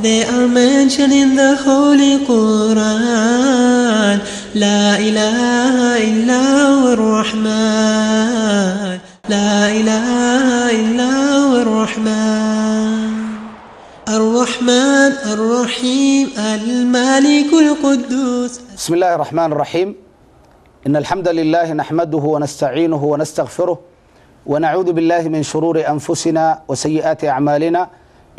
They are mentioned in the Holy Quran. La ilaha illa ar-Rahman. La ilaha illa ar-Rahman. الرحمن الرحيم المالك القدوس. بسم الله الرحمن الرحيم. إن الحمد لله نحمده ونستعينه ونستغفره ونعوذ بالله من شرور أنفسنا وسيئات أعمالنا.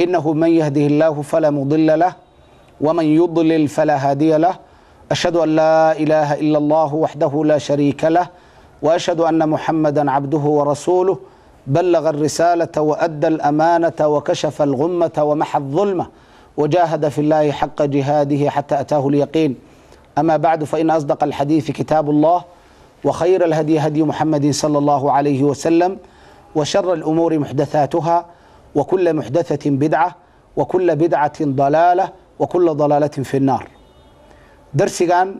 إنه من يهده الله فلا مضل له ومن يضلل فلا هادي له. أشهد أن لا إله إلا الله وحده لا شريك له وأشهد أن محمدا عبده ورسوله بلغ الرسالة وأدى الأمانة وكشف الغمة ومحى الظلمة وجاهد في الله حق جهاده حتى أتاه اليقين. أما بعد فإن أصدق الحديث كتاب الله وخير الهدي هدي محمد صلى الله عليه وسلم وشر الأمور محدثاتها وكل محدثة بدعة وكل بدعة ضلالة وكل ضلالة في النار. درسيغان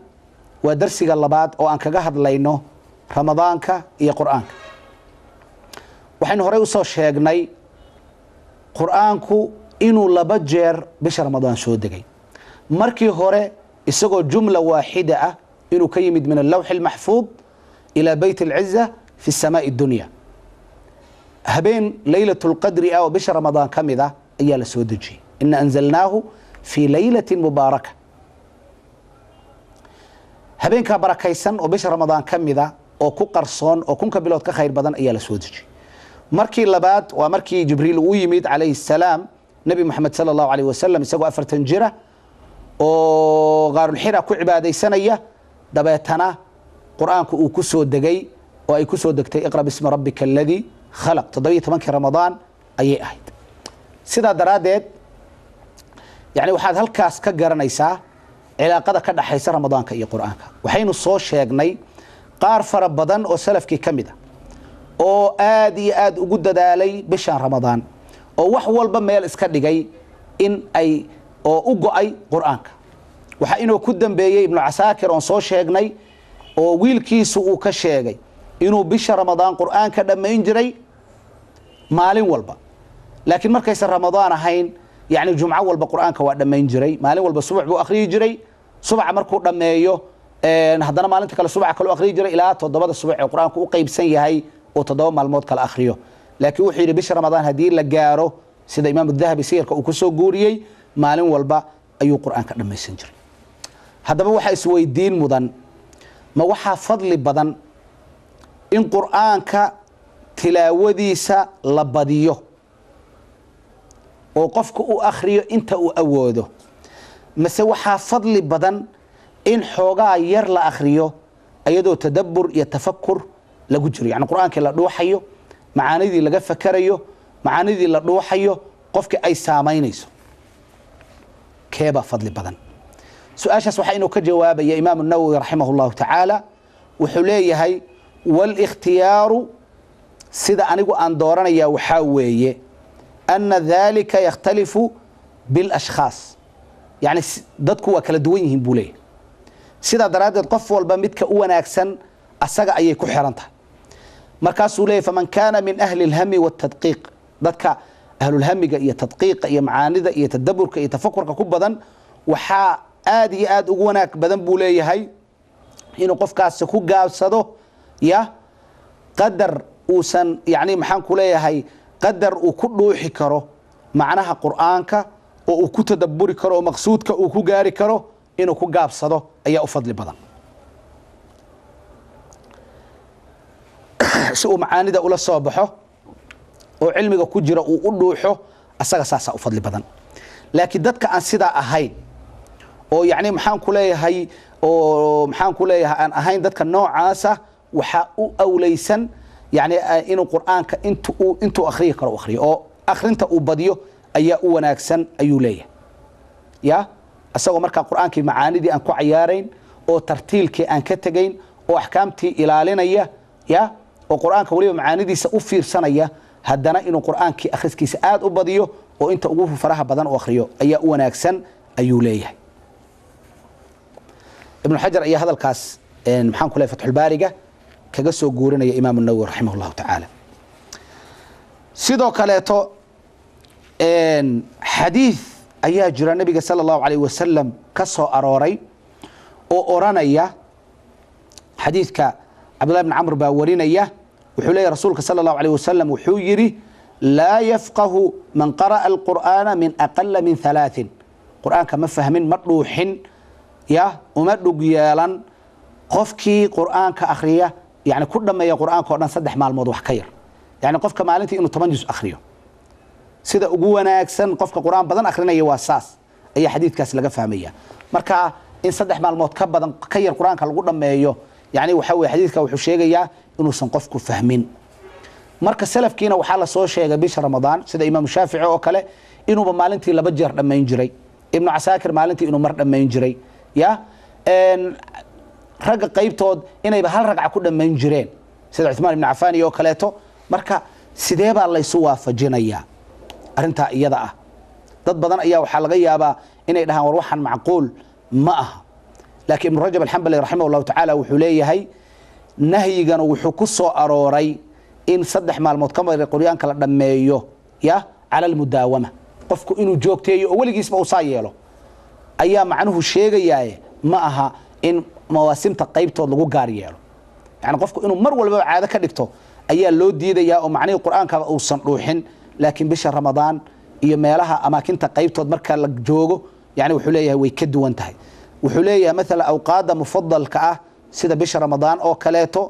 ودرسيغا اللباد أو أنك قهد لينو رمضانك إيا قرآنك. waxaynu horey u soo sheegnay quraanku inuu laba jeer bisha ramadaan soo degay markii hore isagoo jumla waahida ah inuu ka yimid min al-lawh al-mahfuz ila bayt al-izza fi as-samaa' ad-dunya habeen laylatul qadri aw bisha ramadaan kamida ayaa la soo dejiyay inna anzalnahu fi laylatin mubarakah habeenka barakaysan oo bisha ramadaan kamida oo ku qarsoon oo kunka bilood ka khayr badan ayaa la soo dejiyay markii labaad waa markii jibriil uu yimid alayhi salaam nabi muhammad sallallahu alayhi wasallam isagoo 40 jira oo qaarul hira ku cibaadeysanaya dabeetana quraanku uu ku soo degay oo ay ku soo degtay iqra bismi rabbika alladhi khalaq 17 ramadaan ayay ahayd sida daraadeed yani waxaad halkaas ka garanaysaa cilaaqada ka dhaxaysa ramadaanka iyo quraanka waxaynu soo sheegnay qaar fara badan oo salafkii kamid ah oo aad iyo aad ugu dadaalay bishan ramadaan oo wax walba meel iska dhigay in ay oo u go'ay quraanka waxa inuu ku dambeeyay ibn Asakir oo soo sheegnay oo wiilkiisu uu ka sheegay inuu bisha ramadaan quraanka dhameyn jiray maalin walba laakiin markay ramadaan ahayn yaani jumco walba quraanka waa dhameyn jiray maalin walba subax buu akhriyi jiray subax markuu dhameeyo haddana maalinta kale subax kale akhriyi jiray ilaa 7 subax ee quraanku u qaybsan yahay oo 7 maalmood kala akhriyo laakiin wuxuu yiri bisha ramadaan hadii la gaaro sida imaam ad-dahabi sirka uu ku soo guuriyay maalin walba ayuu quraanka dhameysan jiray haddaba waxa isweydiin mudan ma waxa fadli badan in quraanka tilaawadiisa la badiyo oo qofku uu akhriyo inta uu awoodo mase waxa fadli badan in xoogaa yar la akhriyo ayadoo tadabbur iyo tafakkur lagu jiro yani quraanka la dhuuxayo macaanidii laga fakarayo macaanidii la dhuuxayo qofka ay saameynayso keeba fadli badan su'aashaas waxa inuu ka jawaabaya imaam an-nawawi rahimahullahu ta'ala wuxuu leeyahay wal ikhtiyaaru sida anigu aan dooranaya waxa weeye anna dhalika yakhtalifu bil ashkhas yani dadku waa kala duwan yihiin buu leeyahay sida daraadeed qof walba midka u wanaagsan asaga ayay ku xirantahay markaasuu leeyahay faman kaana min ahli al-hammi wat-tadqiiq dadka ahlul hammiga iyo tadqiiqa iyo macaanida iyo tadabburka iyo tafakkurka ku badan waxa aad iyo aad ugu wanaag badan buu leeyahay inuu qofkaas ku gaabsado ya qadar uusan yani maxaan ku leeyahay qadar uu ku dhuuxi karo macnaha quraanka oo uu ku tadabburi karo oo maqsuudka uu ku gaari karo inuu ku gaabsado ayaa u fadli badan si uu macaanida ula soo baxo oo cilmiga ku jira uu u dhuuxo asaga saasa u fadli badan laakiin dadka aan sida ahayn oo yaani maxaan ku leeyahay aan ahayn dadka noocaasa waxa u awleysan yaani inuu quraanka intuu akhriyo karo akhriyo oo akhrinta uu badiyo ayaa u wanaagsan ayuu leeyahay ya asagoo marka quraanka macaanidii aan ku ciyaarayn oo tartiilkii aan ka tagayn oo ahkaamtii ilaalinaya ya oo quraanka waliba macaanidiisa u fiirsanaya haddana inuu quraanka akhriskiisa aad u badiyo oo inta ugu faraha badan oo akhriyo ayaa u wanaagsan ayuu leeyahay ibn Hajar ayaa hadalkaas maxaan ku leeyahay Fathul Baariga kaga soo guurinaya imaam an-Nawawi rahimahullahu ta'ala sidoo kaleeto حديث ayaa jira nabiga sallallahu alayhi wasallam ka soo arooray oo oranaya xadiidka Abdullah ibn Amr baa warinaya wuxuu leeyahay rasuulka sallallahu alayhi wasallam wuxuu yiri لا يفقه من قرأ القرآن من أقل من 3 قرآن كما فهمين مطروحين يا ومدق يالان قفكي قرآن كأخرية يعني كل ما يقرآن قرآن صدح مع الموضوع خير يعني قفك مالنتي إنه 8 جزء أخريه سيدا أقوانا أكسن قفك قرآن بدن أخرنا يواساس أي حديث كاس لقى فهمية مركا إن صدح مع الموضوع كبدن خير قرآن كالقول لما يو يعني وحوي حديثك وحشيجيا إنه سنقفك فهمين marka salafkiina waxa la soo sheegay bisha Ramadaan sida Imam Shaafici oo kale inuu maalintii laba jeer dhameyn jiray Ibn Asakir maalintii inuu mar dhameyn jiray ya rag qaybtood inay hal ragca ku dhameyn jireen sida Uthman ibn Affan iyo kaleeto marka sidee baa la isu waafajinaya arinta iyada ah dad badan ayaa waxa laga yaabaa inay dhahaan war waxan macquul ma aha laakiin Ibn Rajab al-Hanbali rahimahullah ta'ala wuxuu leeyahay nahyigan wuxuu ku soo arooray in saddex maalmood ka mid qoriyaanka la dhameeyo ya ala almudaawama qofku inuu joogteeyo oo waligiisba uu saayeelo ayaa macnuhu sheegayaa ma aha in mawaasimta qaybtood lagu gaar yeelo yani qofku inuu mar walba caado ka dhigto ayaa loo diidayaa oo macnaheedu quraanka uusan dhuuxin laakiin bisha Ramadaan iyo meelaha amaakinta qaybtood marka la joogo yani wuxuu leeyahay way ka duwan tahay wuxuu leeyahay mesela awqaada mufaddalka ah sida bisha Ramadaan oo kaleeto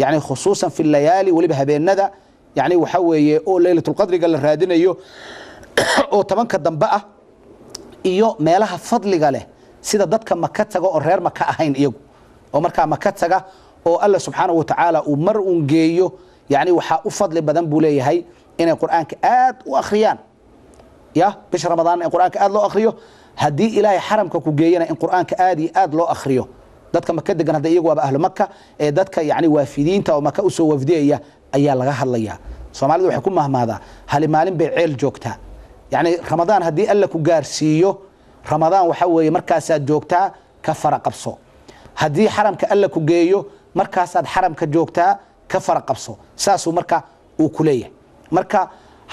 يعني خصوصا في الليالي ولبها بيننا يعني وحوي او ليله القدر قال الرادينيو او تمنك دنبا iyo meelaha fadliga leh sida dadka Makka tago oo reer Makka ahayn iyagu oo marka Makka taga oo Allah subhanahu wa ta'ala uu mar uun geeyo yani waxa u fadli badan buu leeyahay inay quraanka aad u akhriyaan ya bish Ramadaan in quraanka aad loo akhriyo hadii Ilaahay xaramka ku geeyana in quraanka aad loo akhriyo dadka Makka degan hada iyagu waa ahlu Makka ee dadka yani waafidiinta oo Makka u soo wafdiyaya ayaa laga hadlaya Soomaalidu waxay ku mahmaada hal maalin bay ceel joogtaa yani Ramadaan hadii alla ku gaarsiiyo Ramadaan waxa weeye markaas aad joogtaa ka faraqabso hadii xaramka alla ku geeyo markaas aad xaramka joogtaa ka faraqabso saasu marka uu kuleeyahay marka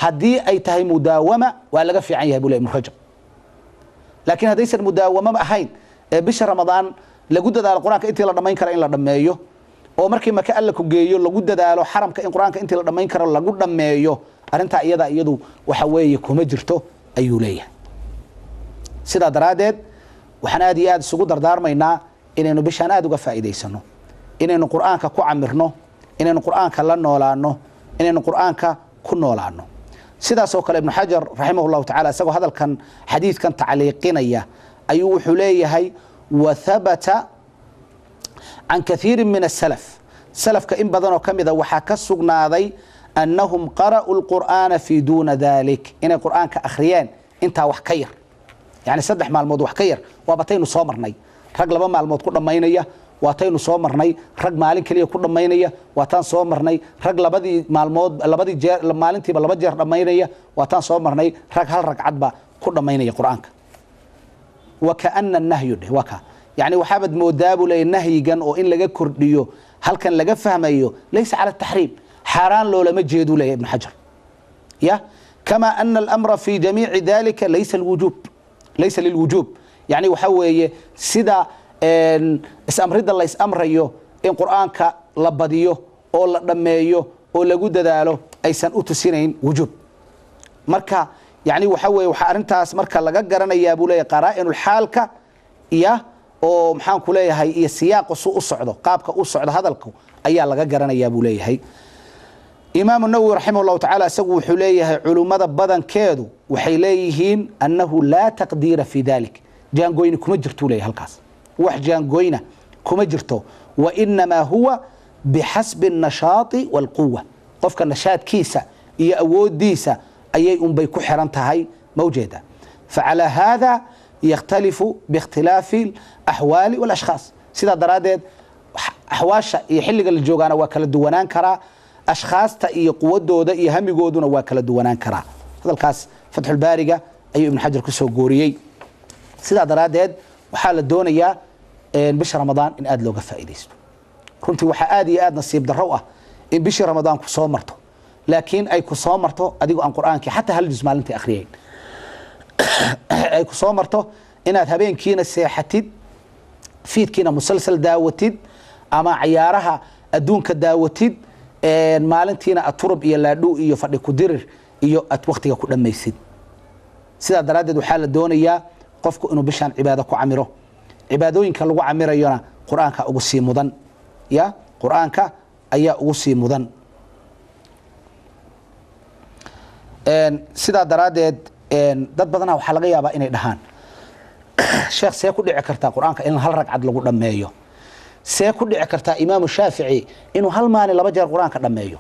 hadii ay tahay mudaawama waa laga fiican yahay bulay Rajab laakiin hadaysan mudaawama ahayn bisha Ramadaan lagu dadaalo quraanka intii la dhameyn karo in la dhameeyo oo markii Makka alla ku geeyo lagu dadaalo xaramka in quraanka intii la dhameyn karo lagu dhameeyo arinta iyadu waxa weeye kuma jirto ayuu leeyahay sida daraadeed waxaan aad iyo aad isugu dardaarmaynaa inaynu bishaan aad uga faa'iideysano inaynu quraanka ku camirno inaynu quraanka la noolaano inaynu quraanka ku noolaano sidaas oo kale Ibn Hajar rahimahullah ta'ala isagoo hadalkan xadiidkan tacliiqinaya ayuu wuxuu leeyahay وثبت عن كثير من السلف سلف كإن بدنوا كمذا وحكى السجناذي أنهم قرأوا القرآن في دون ذلك إن القرآن كأخريان أنت وحكير يعني سدح مع الموضوع حكير وبتين صامرني رجل مع الموضوع كل ماينية واتين صامرني رجل مالك ليه كل ماينية واتان صامرني رجل بدي مع الموضوع لبدي جار لما أنت بلبدي ماينية واتان صامرني رجل هل رجع عدبة كل ماينية قرآنك وكأن النهي وكا يعني وحابد موداب لي النهي جن أو إن لجا كرديو هل كان لجا فهميو ليس على التحريم حرام لو لم يجدوا لي ابن حجر يا كما أن الأمر في جميع ذلك ليس الوجوب ليس للوجوب يعني وحوي سدا اسأمر الله اسأمر يو إن قرآنك لبديو أو لميو أو لجود دالو أي سن أتسينين وجوب مركا يعني وحوي وحارنتاس marka laga garanaya buu leeyahay qaraa'inul xaalka iyo oo maxaan ku leeyahay iyo siyaaqo soo u socdo qaabka u socdo hadalku ayaa laga garanaya buu leeyahay Imam an-Nawawi rahimahullah ta'ala isagu wuxuu leeyahay culumada badankeedu waxay leeyihiin annahu la taqdira fi dalik jaangoyn kuma jirto leeyahay halkaas wax jaangoyna kuma jirto wa inma huwa bihasb an-nashaati wal quwwa qofka nashaadkiisa iyo awoodiisa أي بي كحرنتهاي موجودة فعلى هذا يختلف باختلاف الأحوال والأشخاص سيدا درادد أحواشا يحل الجوغانا وكلا دوانان كرا أشخاص تأي قوة دودة يهمي قودون وكلا دوانان كرا هذا الكاس فتح البارقة أي ابن حجر كسو قوريي سيدا درادد وحال الدونية بش رمضان إن آد لوغا فائديستو كنت وحا آدي آد نصيب دروة إن بش رمضان كسو مرتو لكن أي كسامرته أديكو عن قرآنك حتى هل جزء مالنتي أخرين ay ku soo marto inaad habeenkiina seexatid fiidkiina musalsal daawatid ama ciyaaraha adduunka daawatid maalintiina aturub iyo laadhu iyo fadhi ku dirir iyo at waqtiga ku dhamaysid sida daraadeed waxa la doonayaa qofku inuu bishaan cibaado ku camiro cibaadooyinka lagu camirayona quraanka ugu sii mudan ya quraanka ayaa ugu sii mudan sida daraadeed dad badan waxa laga yaabaa inay dhahaan sheekh see ku dhici kartaa quraanka in hal ragcad lagu dhameeyo see ku dhici kartaa imaam shaafici inuu hal maalin laba jeer quraanka dhameeyo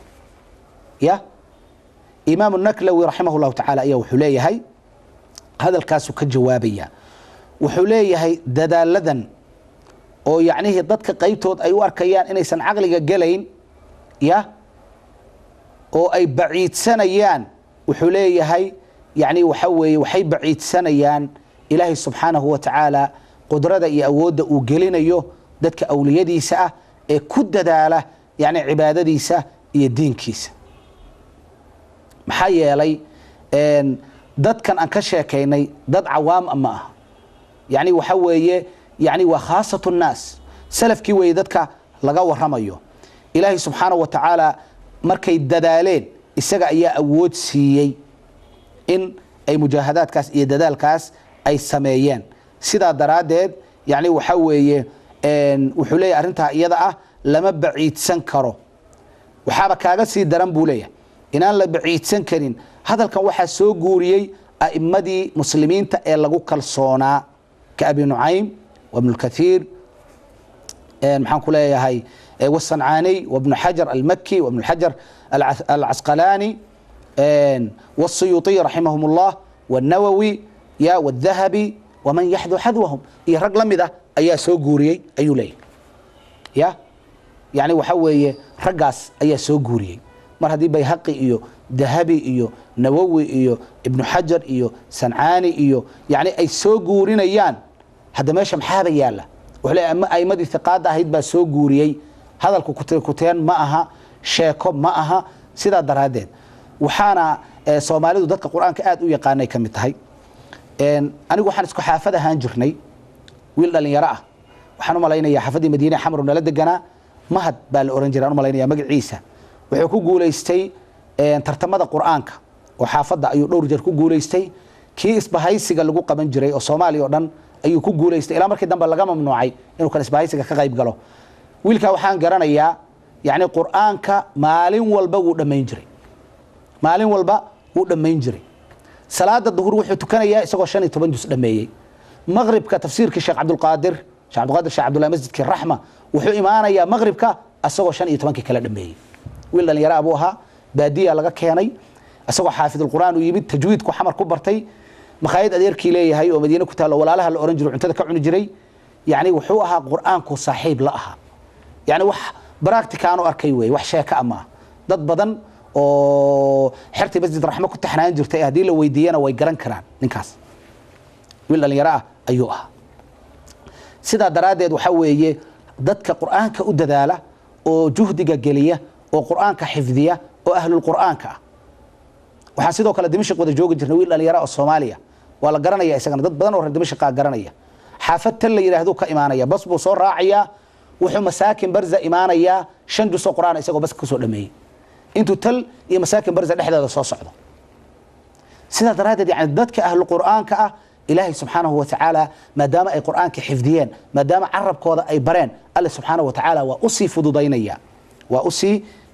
ya imaam an-naklawi rahimahullahu ta'ala ayaa wuxuu leeyahay hadalkaas ka jawaabaya wuxuu leeyahay dadaaladan oo yacni dadka qaybtood ay u arkayaan inaysan aqliga galayn ya oo ay baciidsanayaan wuxuu leeyahay yacni waxa weeye waxay baciidsanayaan ilaahay subhanahu wa ta'ala qudrada iyo awoodda uu gelinayo dadka awliyadiisa ah ee ku dadaala yacni cibaadadiisa iyo diinkiisa maxaa yeelay dadkan aan ka sheekaynay dad cawaam ama ah yani waxa weeye yani waa khaasatu nnaas salafkii weeye dadka laga waramayo ilaahay subxaanahu wa tacaala markay dadaaleen isaga ayaa awood siiyey in ay mujaahadaadkaas iyo dadaalkaas ay sameeyeen sidaa daraaddeed yani waxa weeye wuxuu leeyahay arrintaa iyada ah lama baciidsan karo waxaaba kaaga sii daran buu leeyahay inaan la baciidsan karin hadalkan waxaa soo guuriyey a'immadii muslimiinta ee lagu kalsoonaa ka abi nucaym وابن الكثير محان كلها هاي والصنعاني وابن حجر المكي وابن الحجر العسقلاني والسيوطي رحمهم الله والنووي يا والذهبي ومن يحذو حذوهم رجل مذا أي سوغوري أي لي يا يعني وحوي رجاس أي سوغوري مر هذه بيهقي إيو ذهبي إيو نووي إيو ابن حجر إيو صنعاني إيو يعني أي سوغورين أيان هذا ماشي محابا يالا وحلا أي مدي ثقاد هيد با سو غوريي هذلكو كوتين معها شيكو معها سيدا درادين وحانا سوماليدو dadka quraanka aad u yaqaanay kamid tahay anigu waxaan isku xaafada haan jirnay wiil dhalinyaro ah waxaan u malaynayaa xaafadii Madiina Xamar nala deganaa mahad baa la oran jiray aan u malaynayaa magaciisa wuxuu ku guuleystay tartamada quraanka oo xaafada ayuu dhowr jeer ku guuleystay kii isbahaysiga lagu qaban jiray oo Soomaaliya oo dhan ayuu ku guuleystay ilaa markii dambe laga mamnuucay inuu kala isbahaysiga ka qayb galo wiilka waxaan garanayaa yani quraanka maalin walba uu dhameyn jiray salaada duhur wuxuu tukanayaa isagoo 15 juz dhameeyay maghribka tafsiirka sheekh Abdulqaadir sheekh Abdullah masjidka rahma wuxuu imaanayaa maghribka asagoo 15 kala dhameeyay wiil dhalinyaro abu ahaa baadiya laga keenay asagoo xaafid quraan uu yimid tajwiid ku xamar ku bartay مخايد أديركي ليه هاي ومدينة كتال ولا لها الأورنج وعنتها كعون جري يعني وحوها قرآنكو صاحب لها يعني وح براكتي كانوا أركيوي وحشاك أما ضد بدن أو حرتي بزيد رحمة كنت حنان جرتي هدي لو ويدينا ويجرن كران نكاس ولا اللي يراه أيوها سيدا درادد وحوي ضدك قرآنك أددالة وجهدك جلية وقرآنك حفظية وأهل القرآنك وحاسدوا كلا دمشق ودا جوج jirnay wiil dhalinyaro oo Soomaaliya wala garanaya isagana dad badan oo reer Dimashq garanaya xaafadta la yiraahdo ka imaanaya bas buu soo raacaya wuxuu masaakin barza imaanaya 5 juz oo quraan isagoo bas ka soo dhameeyay intuu tal iyo masaakin barza dhexdeeda soo socdo sida daraadeed yani dadka ahlu quraanka ah ilaahi subhanahu wa ta'ala maadaama ay quraanka xifdiyeen maadaama carabkooda ay bareen alla subhanahu wa ta'ala waa usii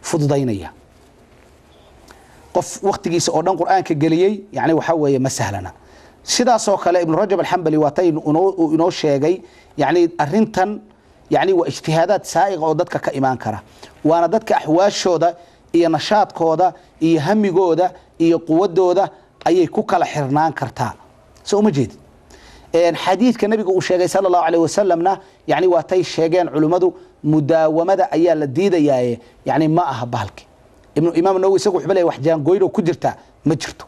fududaynaya قف وقت جيس أردن قرآن كجليي يعني وحوي مسهلنا سيدا سوكلا ابن رجب الحنبلي واتين إنه شيء يعني أرنتن يعني واجتهادات سائغة ودتك كإيمان كره وأنا دتك أحواش شودا إيه نشاط كودا إيه هم جودا إيه قوة دودا أي كوكا لحرنان كرتا سو مجد حديث كالنبي قول شيء صلى الله عليه وسلم يعني واتي شيئين علماء مداومة أيال الديدة يعني ما أهبالك ابن الإمام النووي سقوا حبلي وحجان قويرو كجرتا مجرتو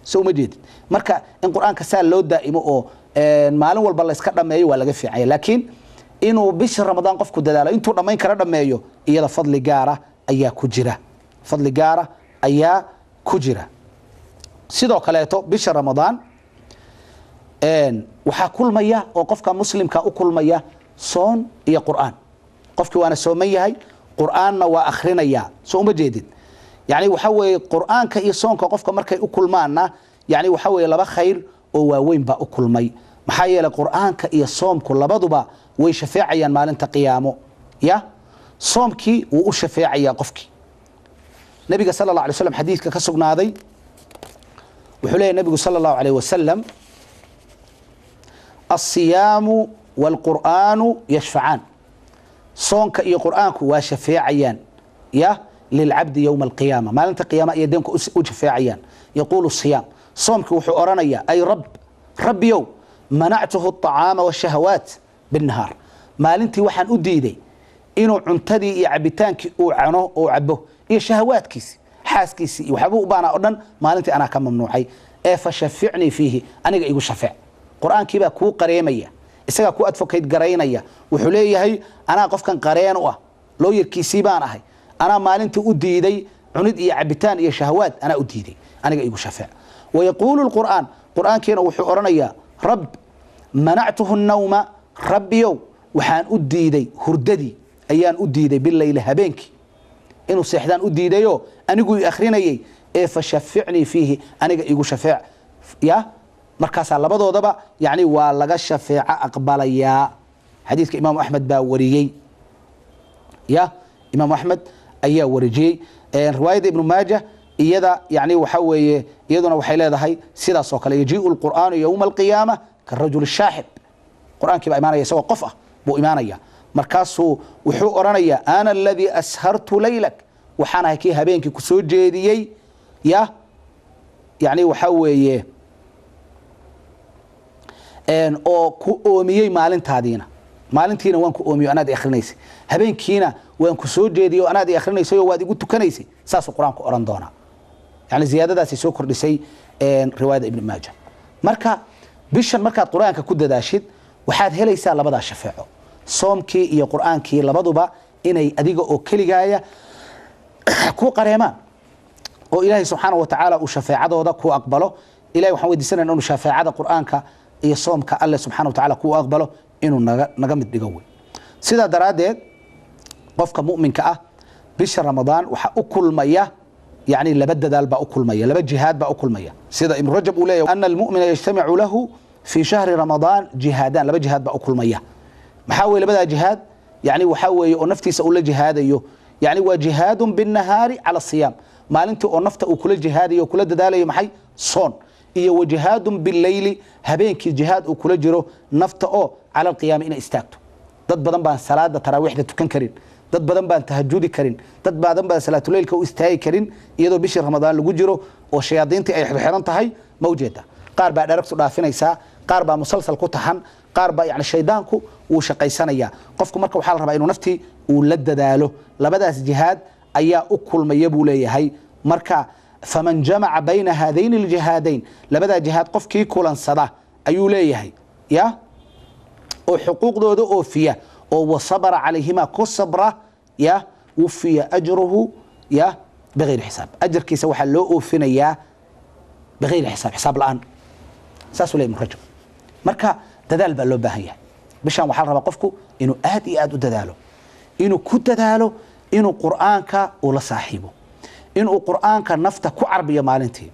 سو مجد مركا إن قرآن كسال لو دائما أو معلوم والبالله يسكر ما يو ولا جفي عيه لكن إنه بشر رمضان قف كدلالة إنتو لما ينكر ما يو إياه فضل جارة أيا كجرة فضل جارة أيا كجرة سيدو كلاته بشر رمضان waxaa kulmaya oo qofka muslimka u kulmaya soon iyo qur'aan qofkii waana sooman yahay qur'aanna waa akhrinaya soo uma jeedid yani waxa weeye qur'aanka iyo soonka qofka markay u kulmaana yani waxa weeye laba khayr oo waaweyn baa u kulmay maxaa yeelay qur'aanka iyo soomku labaduba way shafeecayaan maalinta qiyaamo ya soomkii wuu u shafeecayaa qofkii nabiga sallallahu alayhi wasallam xadiiska ka sugnaaday wuxuu leeyahay nabigu sallallahu alayhi wasallam الصيام والقرآن يشفعان صونك إيا قرآنك وشفاعيان يا للعبد يوم القيامة ما لنت قيامة يدينك وشفاعيان يقول الصيام صومك وحو أرانيا أي رب يوم منعته الطعام والشهوات بالنهار ما لنت وحن أديدي إنو عنتدي يعبتانك وعنو وعبه إيا شهوات كيسي حاس كيسي وحبوه بانا أردن ما لنت أنا كم ممنوعي فشفعني فيه أنا يقول شفاع qur'aankii baa kuu qareemaya isagaa ku advocate garaynaya wuxuu leeyahay anaa qofkan qareen u ah looyarkiisii baan ahay anaa maalintii u diiday cunid iyo cabitaan iyo shahawaad anaa u diiday aniga igu shafaac wayaquulu lqur'aan qur'aankiina wuxuu odhanayaa rab manactuhu nnawma rabbiyow waxaan u diiday hurdadii ayaan u diiday billayli habeenkii inuu seexdaan u diidayoo anigu i akhrinayay fashaficnii fiihi aniga igu shafaac ya markaasaa labadoodaba yani waa laga shafeeco aqbalayaa xadiidka imaamu axmed baa wariyey ya imaamu axmed ayaa warijiyey riwaayadda ibnu maaja iyada yani waxa weeye iyaduna waxay leedahay sidaas oo kale yajiiu lqur'aanu yowma alqiyaama karajul shaaxib qur'aankii baa imaanaya isagoo qof ah buu imaanaya markaasuu wuxuu odhanayaa ana aladii ashartu laylak waxaan ahay kii habeenkii ku soo jeediyey ya yani waxa weeye oo ku oomiyey maalintiina waan ku oomiyo anaad akhrinaysay habeenkiina waan ku soo jeediyey oo anaad akhrinaysay oo waad igu tukanaysay saasuu qur-aanku oran doonaa yani ziyaadadaasi soo kordhisay riwaayada ibn maaja marka bishan markaad qur-aanka ku dadaashid waxaad helaysaa labadaa shafeeco soomkii iyo qur-aankii labaduba inay adiga oo keligaaya ku qareemaan oo ilaahay subxaanahu wa tacaala uu shafeecadooda ku aqbalo ilahay waxaan weydiisanayna inuu shafeecada qur-aanka iyo soomka alle subxaanahu wa tacaala ku aqbalo inuu naga mid dhigo wey sidaa daraaddeed qofka mu'minka ah bisha ramadaan waxaa u kulmaya يعني لبا ددال با أكلمية لبا جهاد با أكلمية سيدا ابن رجب أوليه أن المؤمن يجتمع له في شهر رمضان جهادان لبا جهاد با أكلمية محاول لبدا جهاد يعني وحاول ونفتي سأقول جهاد يعني وجهاد بالنهار على الصيام ما أنت ونفت وكل جهاد وكل ددال محي صون إيه وجهاد بالليل هبينك جهاد وكل جرو نفت على القيام إن استاكتو ضد بدن بان صلاة تراويح تكن كرين dad badan baan tahajudi karin dad badan baan salaatu leelka u istaagi karin iyadoo bishii ramadaan lagu jiro oo shayaadiintii ay xirxiran tahay mawjeeda qaar baa dharagtu dhaafinaysa qaar baa musalsal ku tahan qaar baa yani shaydaanku uu shaqaysanaya qofku marka waxa la rabaa inuu naftii uu la dadaalo labadaas jihaad ayaa u kulmaya buu leeyahay marka faman jamaca bayna hadayn aljihadayn labada jihaad qofkii kulansada ayuu leeyahay ya oo xuquuqdooda oofiya وصبر عليهما كصبرة يا وفي أجره يا بغير حساب أجر كيس وحل له وفينا يا بغير حساب حساب الآن ساسو لي من رجل مركا ددال بقى له باهية بشان وحال ربا قفكو إنو آدي آدو ددالو إنو كود ددالو إنو قرآنك ولا صاحبه إنو قرآنك نفته كو عربية مالنتي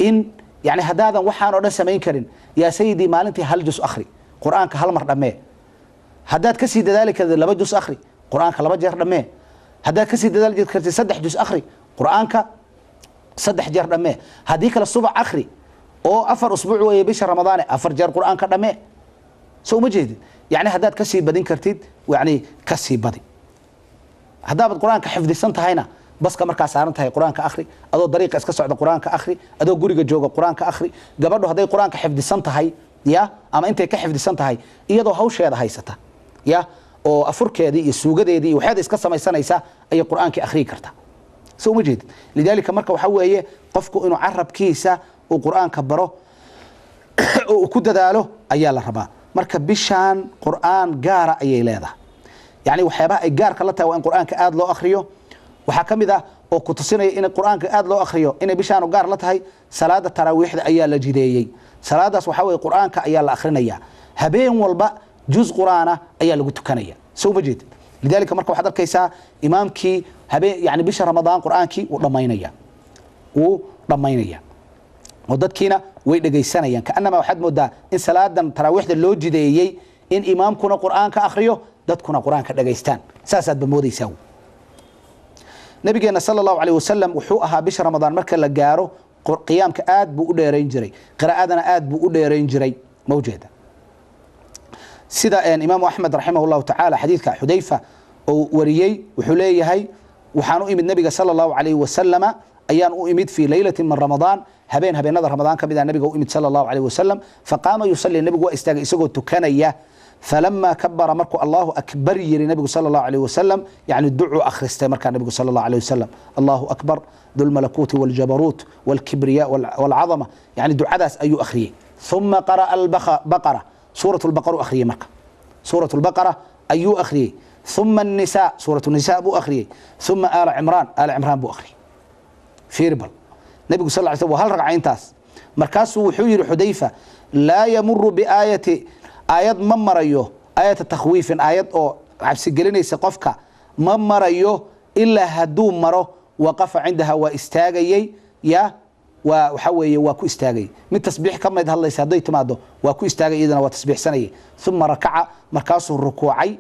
إن يعني هدادا وحان ودا سمين كرين يا سيدي مالنتي هل جزء أخري قرآنك هل مر دمي هداد كسي ذلك لبا جزء أخري قرآنك لبا جهر دمه هداد كسي ذلك كرتي صدح جزء أخري قرآنك صدح جهر دمه هديك للصبح أخري أو أفر أسبوع ويبيش رمضان أفر جهر قرآنك دمه سو مجهد يعني هداد كسي بدين كرتيد ويعني كسي بدي هداد قرآنك حفظ سنة هنا بس كمركا سارنتها قرآنك أخري أدو طريقة اسكسو عند قرآنك أخري أدو قريقة جوغة قرآنك أخري قبل هداي قرآنك حفظ سنة هاي يا أما أنت كحفظ سنة هاي إيادو هوش هذا هاي ستا يا oo afurkeedii iyo suugadeedii waxaad iska samaysanaysaa ay quraanka akhri karta soo mujid lidalika marka waxa weeye qofku inuu carabkiisa uu quraanka baro oo ku dadaalo ayaa la rabaa marka bishaan quraan gaara ayay leedahay yani waxyaabaha ay gaarka la tahay waa in quraanka aad loo akhriyo waxa kamid ah oo ku tusinaya in quraanka aad loo akhriyo inay bishaan gaar la tahay salaada taraawiixda ayaa la jideeyay salaadaas waxa way quraanka ayaa la akhrinaya habeen walba juz quraana ayaa lagu tukanaya soo ma jeed lidalika marka waxaad arkaysaa imaamkii habeen yani bisha ramadaan quraankii uu dhamaynaya oo dadkiina way dhageysanayaan kaanama waxaad moodaa in salaadan taraawiixda loo jideeyay in imaamkuna quraanka akhriyo dadkuna quraanka dhageystaan saasaad bamoodaysaa nabigeena sallallahu alayhi wasallam wuxuu ahaa bisha ramadaan marka la gaaro qiyaamka aad buu u dheereyn jiray qiraa'adana aad buu u dheereyn jiray mawjeeda sida imaam ahmed rahimahullahu ta'ala xadiidka xudayfa oo wariyay wuxuu leeyahay waxaan u imid nabiga sallallahu alayhi wasallam ayaan u imid fi laylatin min ramadaan habeenada ramadaan kamida nabiga u imid sallallahu alayhi wasallam faqama yusalli nabigu waa istaagay isagoo tukanaya فلما كبر مركو الله أكبر يري النبي صلى الله عليه وسلم يعني الدعاء أخرسته مركا النبي صلى الله عليه وسلم الله أكبر ذو الملكوت والجبروت والكبرياء والعظمة يعني دعاء داس أي أخريه ثم قرأ البقرة سورة البقرة أخريه مركا سورة البقرة أي أخريه ثم النساء سورة النساء بو أخريه ثم آل عمران بو أخريه في ربل النبي صلى الله عليه وسلم وهل رقعين تاس مركاسه حجر حديفة لا يمر بآية آيات ما مريو آيات التخويف آيات أو عبس الجليني سقفك ما مريو إلا هدو مرو وقف عندها واستاجي يا وحوي وكو استاجي من تسبيح كما يدهل يسادي تمادو وكو استاجي إذن وتسبيح سنة ثم ركع مركاسه الركوعي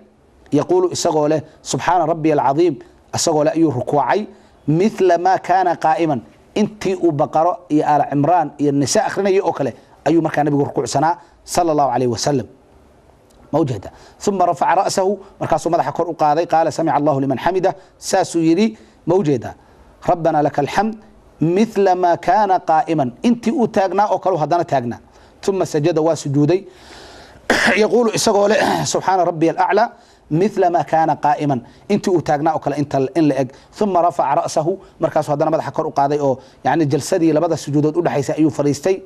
يقول إسقوله سبحان ربي العظيم أسقوله أي ركوعي مثل ما كان قائما انتي وبقرة يا آل عمران يا النساء أخرين يأكله أي مكان نبي ركوع سنة صلى الله عليه وسلم موجهده ثم رفع رأسه مركاسه مدح كور قاضي قال سمع الله لمن حمده ساسو يري موجهده ربنا لك الحمد مثل ما كان قائما انت تاغنا او كلو هدانا تاغنا ثم سجد وسجودي يقول اسقول سبحان ربي الأعلى مثل ما كان قائما انت تاغنا او كلا انت ان لأج ثم رفع رأسه مركاسه هدانا مدح كور قاضي او يعني جلسدي لبدا سجودود ودخايسا ايو فريستي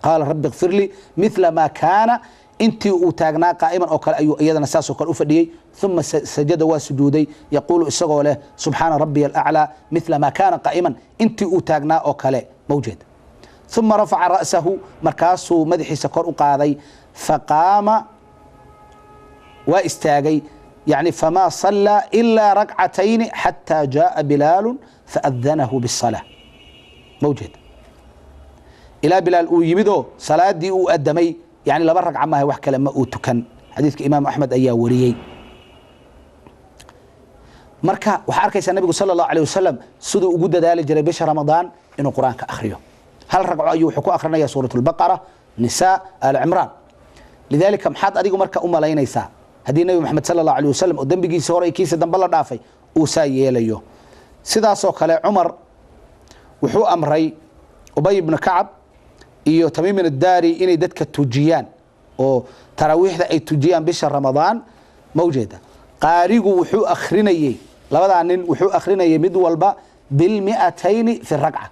قال رب اغفر لي مثل ما كان انت وتاغنا قائما او كلا ايو ايدنا ساسو كل افديي ثم سجد وسجودي يقول اسقوا له سبحان ربي الاعلى مثل ما كان قائما انت وتاغنا او كلا موجود ثم رفع راسه مركاسو مدحيسا كور قاداي فقام واستاغي يعني فما صلى الا ركعتين حتى جاء بلال فاذنه بالصلاه موجود الى بلال ويمدو صلاه دي وادمي يعني لبا ركعه ما هي wax kale ma uu tukan xadiiska imaam ahmed ayaa wariyay marka waxa arkaysa nabiga sallallahu alayhi wasallam sidoo ugu dadaali jiray bisha ramadaan inuu quraanka akhriyo hal ragco ayuu wuxuu ku akhrinaya suuratul baqara nisaa al imran lidalika maxad adigu marka u malaynaysa hadii nabi maxamed sallallahu alayhi wasallam oo dambigiisa hore kiisa dambe la dhaafay uu saayeelayo sidaas oo kale umar wuxuu amray ubay ibn ka'ab iyo Tamim ad-Dari inay dadka tujiyaan oo taraawiixda ay tujiyaan bisha ramadaan mawjida qaarigu wuxuu akhrinayay labada nin wuxuu akhrinayay mid walba bil 200 fi ragca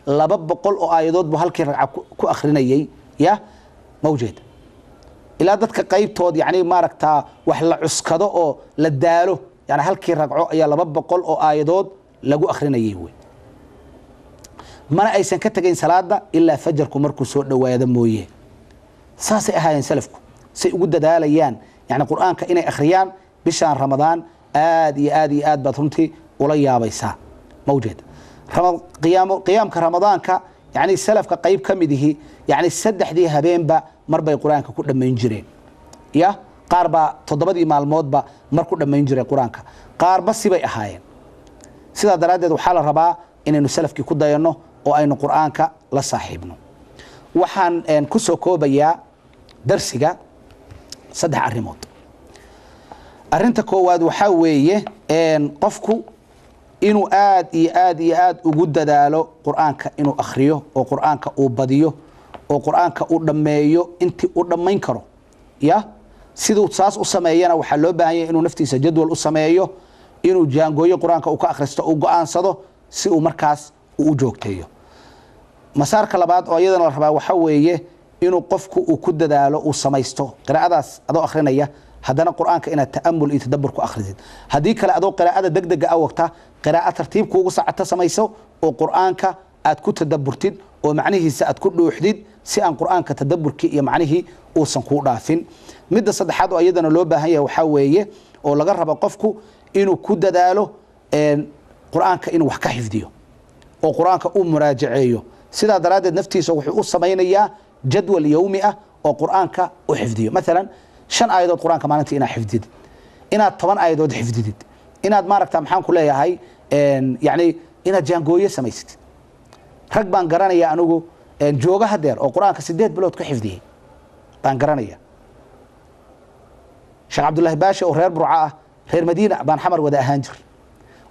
200 oo aayadood buu halkii ragca ku akhrinayay ya mawjida ila dadka qaybtood yani maaragta wax la cuskado oo la daalo yani halkii ragco ayaa 200 oo aayadood lagu akhrinayay way mana aysan ka tagayn salaada illa fajrku markuu soo dhawaado mooyee saasay ahaayeen salafku say ugu dadaalayaan yani quraanka inay akhriyaan bishaan ramadaan aad baad runtii ula yaabaysaa mawjid qiyaamka ramadaanka yani salafka qayb kamidihi yani saddexdii habeenba marbay quraanka ku dhameyn jireen ya qaarba todobadii maalmoodba mar ku dhameyn jiray quraanka qaarba sibay ahaayeen sida daraadeed waxa la rabaa inaynu salafkii ku dayano oo aynu quraanka la saaxiibno waxaan ku soo koobayaa darsiga saddex arimood arinta koowaad waxa weeye qofku inuu aad ugu dadaalo quraanka inuu akhriyo oo quraanka uu badiyo oo quraanka uu dhameeyo intii uu dhameyn karo ya sidoo saas u sameeyana waxa loo baahan yahay inuu naftiisa jadwal u sameeyo inuu jaangooyo quraanka uu ka akhristo oo go'aansado si uu markaas u joogteeyo مسارك لبعض أو أيضا الربع وحويه إنه قفك وكد دالو وسمايستو قراءة أدو أخرين haddana qur'aanka inaad ta'ammul iyo tadabbur ku akhridid haddii kale adoo qiraa'ada degdega ah waqta qiraa'ad tartiib kuugu socota samayso oo qur'aanka aad ku tadabburtid oo macnihiisa aad ku dhuuxdid si aan qur'aanka tadabburkii iyo macnihii uusan kuu dhaafin midda saddexaad oo iyadana loo baahan yahay waxaa weeye oo laga rabo qofku inuu ku dadaalo qur'aanka inuu wax ka xifdiyo oo qur'aanka uu muraajaceeyo sidaa daraaddeed naftiisa wuxuu u samaynayaa jadwal yawmi ah oo qur'aanka u xifdiyo maalan 5 aayadood qur'aanka maalintii inaad xifdidid inaad 10 aayadood xifdidid inaad maaragtaa maxaan ku leeyahay yani inaad jaangooye samaysatid rag baan garanaya anigu jooga hadeer oo qur'aanka 8 bilood ku xifdiyay baan garanaya Sheekh Abdullah Baashi oo reer Burca ah reer Madiina baan xamar wada ahaan jir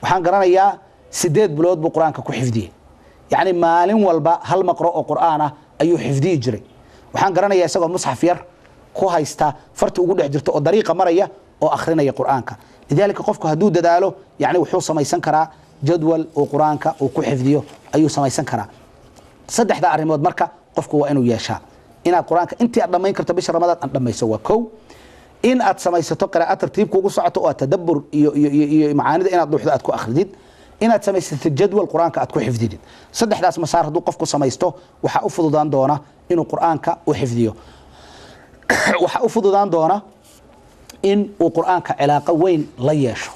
waxaan garanayaa 8 bilood buu qur'aanka ku xifdiyay yani maalin walba hal maqro oo qur'aan ah ayuu xifdiyi jiray waxaan garanayaa isagoo musxaf yar ku haysta farti ugu dhex jirto oo dariiqa maraya oo akhrinaya qur'aanka lidalika qofku haduu dadaalo yani wuxuu samaysan karaa jadwal oo qur'aanka uu ku xifdiyo ayuu samaysan karaa saddexda arimood marka qofku waa inuu yeeshaa inaad qur'aanka intii aad dhamayn karto bisha ramadaan aad dhamayso waa kow in aad samaysato qiraa'ad tartiib kuugu socoto oo tadabbur iyo macaanida inaad dhuuxdo aad ku akhridid inaad samaysato jadwal qur'aanka aad ku xifdidid saddexdaas masaar haduu qofku samaysto waxa u fududaan doona inuu qur'aanka u xifdiyo waxa u fududaan doona in uu qur'aanka cilaaqo weyn la yeesho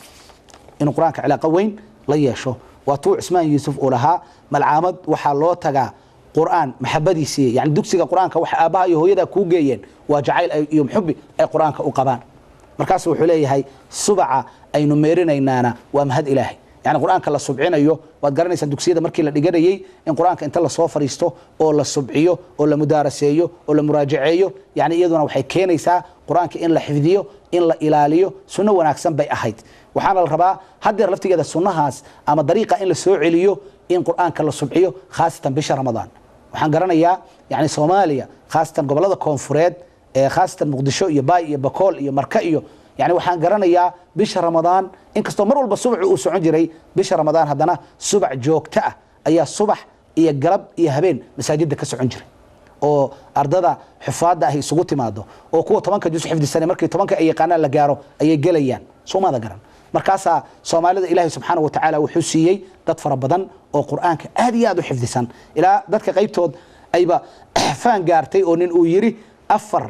inuu qur'aanka cilaaqo weyn la yeesho waatuu Usmaan Yuusuf oo lahaa malcaamad waxa loo tagaa qur'aan maxabadiisi yani dugsiga qur'aanka waxa aabaha iyo hooyada ku geeyeen waa jacayl iyo muxubbi ay qur'aanka u qabaan markaas wuxuu leeyahay subaca aynu meerinaynaana waa mahad ilaahay يعني القرآن كلا سبعين أيوه وتقرني صندوقسية ده مركي اللي جري إن القرآن كأنت الله صوفر يستو ولا سبعيه ولا مدارسيه ولا مراجعيه يعني يدنا وحكينا يسا القرآن كإن لا حفظيه إن لا إلاليه سنة وناكسن بي أحد وحنا الرباء هدي رفتي كده السنة هاس أما طريقة إن لسوعليه إن القرآن كلا سبعيه خاصة بشهر رمضان وحنا قرنا إياه يعني صوماليا خاصة قبل هذا كونفريد خاصة مقدشو يباي يبكول يمركئيه يعني waxaan garanayaa bisha Ramadaan inkastoo mar walba subax uu socon jiray bisha Ramadaan hadana subax joogta ah ayaa subax iyo galab iyo habeen masaajidda ka socon jiray oo ardada xifaada ah isugu timaado oo kuwa 10 juz xifdisan markii 10 ay yaqaanaan la gaaro ayay galayaan Soomaalida garan markaasa Soomaalida Ilaahay subhanahu wa ta'ala wuxuu siiyay dad fara badan oo Quraanka aad iyo aad u xifdisan ila dadka qaybtood ayba faan gaartay oo nin uu yiri afar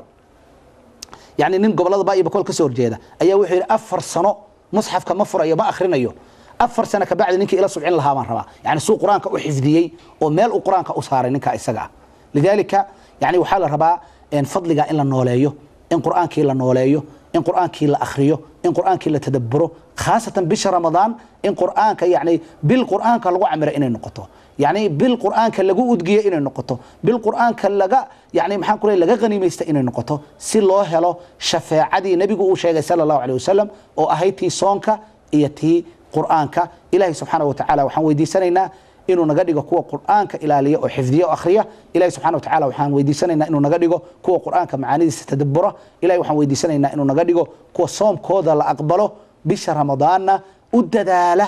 يعني نين قبل هذا باقي بكل كسور جيدا أيه وحير أفر سنة مصحف كمفر أيه ما آخرنا يو أفر سنة كبعد نينك إلى 70 لها مرة يعني سوق قرآن كأحفظيي ومال قرآن كأسهار نينك إسقع لذلك يعني وحال الرباء إن فضل جاء إلا نوليه إن قرآن كيلا نوليه إن قرآن كيلا أخريه إن قرآن كيلا تدبره خاصة بشهر رمضان إن قرآن يعني بالقرآن كلغو عمر إن النقطة يعني بالقرآن كلغو أدقية إن النقطة بالقرآن كلغا يعني محان كله لغا غنيميست إن النقطة سي الله هلو شفاعدي نبيغو شيغ صلى الله عليه وسلم أو أهيتي صونكا إيتي قرآنك إلهي سبحانه وتعالى وحان ويديسانينا إنه نغديغو كوا قرآنك إلالية أو حفظية أو أخرية إلهي سبحانه وتعالى وحان ويديسانينا إنه نغديغو كوا قرآنك معاني ستدبره إلهي وحان ويديسانينا إنه نغديغو كوا صوم كودا لأقبله بشهر رمضان udadaala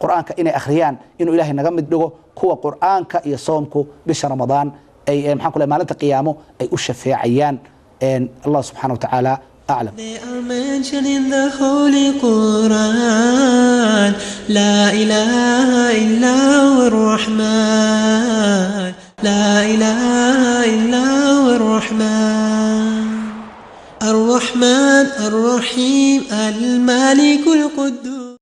quraanka inay akhriyaan inuu ilaahay naga mid dhigo kuwa quraanka iyo soomku bisha ramadaan ay maxaan ku leeyahay maalinta qiyaamo ay u shafeecayaan Allah subhanahu wa ta'ala a'lam. They are mentioned in the Holy Quran. La ilaha illa ar-Rahman. La ilaha illa ar-Rahman. الرحمن الرحيم المالك القدوس